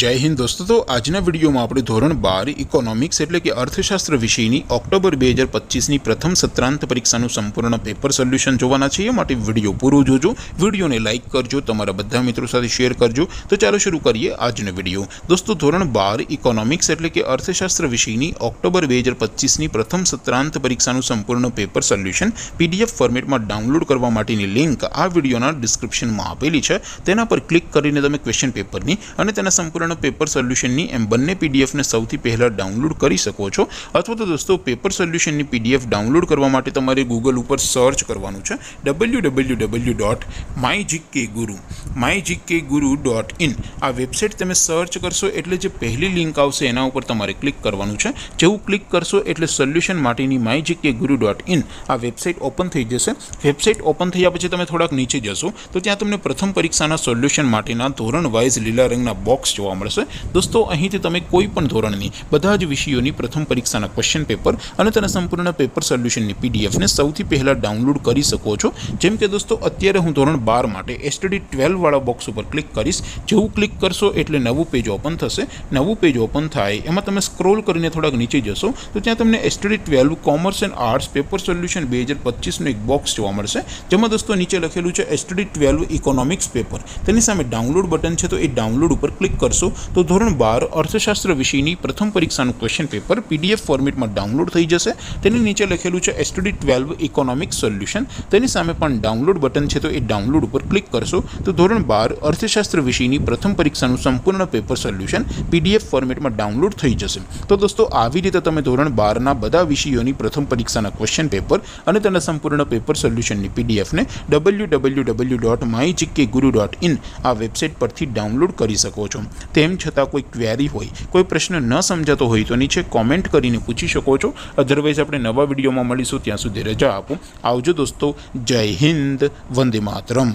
जय हिंद दोस्तों। तो आजना विडियो में આપણે ધોરણ 12 ઇકોનોમિક્સ એટલે કે અર્થશાસ્ત્ર વિષયની ઓક્ટોબર 2025 ની પ્રથમ સત્રાંત પરીક્ષાનું સંપૂર્ણ પેપર સોલ્યુશન જોવાના છે। એ માટે વિડિયો પૂરો જોજો, વિડિયોને લાઈક કરજો, તમારા બધા મિત્રો સાથે શેર કરજો। તો ચાલો શરૂ કરીએ આજનો વિડિયો। દોસ્તો ધોરણ 12 ઇકોનોમિક્સ એટલે કે અર્થશાસ્ત્ર વિષયની ઓક્ટોબર 2025 ની પ્રથમ સત્રાંત પરીક્ષાનું સંપૂર્ણ પેપર સોલ્યુશન પીડીએફ ફોર્મેટમાં ડાઉનલોડ કરવા માટેની લિંક આ વિડિયોના ડિસ્ક્રિપ્શનમાં આપેલી છે। તેના પર ક્લિક કરીને તમે ક્વેશ્ચન પેપરની અને તેના સંપૂર્ણ पेपर सोल्यूशन एम बने पीडीएफ ने सौथी पहला डाउनलॉड कर सको छो। अथवा तो दोस्तों पेपर सोल्यूशन पीडीएफ डाउनलॉड करवा माटे तमारे गूगल पर सर्च करवानुं छे www.mygkguru.in आ वेबसाइट तमे सर्च करशो एटले जे पहली लिंक आवशे एना उपर तमारे क्लिक करवानुं छे। जेवुं क्लिक करशो एटले सोल्यूशन माटेनी mygkguru.in आ वेबसाइट ओपन थई जशे। वेबसाइट ओपन थया पछी तमे थोड़ाक नीचे जशो तो त्यां तमने प्रथम परीक्षाना सोल्यूशन माटेना धोरण वाइज लीला रंगना बॉक्स जोवा मळशे। दोस्तों અહીંથી તમે કોઈ પણ ધોરણની બધા જ વિષયોની પ્રથમ પરીક્ષાના ક્વેશ્ચન પેપર અને તેના સંપૂર્ણ પેપર સોલ્યુશનની પીડીએફ ને સૌથી પહેલા ડાઉનલોડ કરી શકો છો। જેમ કે દોસ્તો અત્યારે હું ધોરણ 12 માટે એસટીડી 12 વાળા બોક્સ ઉપર ક્લિક કરીશ। જેવું ક્લિક કરશો એટલે નવું પેજ ઓપન થશે। નવું પેજ ઓપન થાય એમાં તમે સ્ક્રોલ કરીને થોડાક નીચે જશો તો ત્યાં તમને STD 12 commerce and arts paper solution 2025 નું એક બોક્સ જોવા મળશે। જેમાં દોસ્તો નીચે લખેલું છે એસટીડી 12 ઇકોનોમિક્સ પેપર। તેની સામે ડાઉનલોડ બટન છે તો એ ડાઉનલોડ ઉપર ક્લિક करशो तो धोरण 12 अर्थशास्त्र विषयनी प्रथम परीक्षाનું क्वेश्चन पेपर पीडीएफ फॉर्मेट में डाउनलॉड थई जशे। तेनी नीचे लखेलुं छे एसटीडी 12 इकोनॉमिक्स सोल्यूशन। तेनी सामे पण डाउनलॉड बटन छे तो ए डाउनलॉड पर क्लिक करशो तो धोरण 12 अर्थशास्त्र विषयनी प्रथम परीक्षाનું संपूर्ण पेपर सोल्यूशन पीडीएफ फॉर्मेट में डाउनलॉड थई जशे। तो दोस्तों આવી રીતે તમે ધોરણ 12 ના બધા વિષયોની પ્રથમ પરીક્ષાના ક્વેશ્ચન પેપર અને તેના સંપૂર્ણ પેપર સોલ્યુશનની પીડીએફ ને www.mygkguru.in આ વેબસાઇટ પરથી ડાઉનલોડ કરી શકો છો। તેમ છતાં કોઈ ક્વેરી હોય, કોઈ પ્રશ્ન ન સમજાતો હોય તો નીચે કોમેન્ટ કરીને પૂછી શકો છો। અધરવાઇઝ આપણે નવા વિડીયોમાં મળીશું, ત્યાં સુધી રજા આપો। આવજો દોસ્તો, જય હિન્દ, વંદે માતરમ।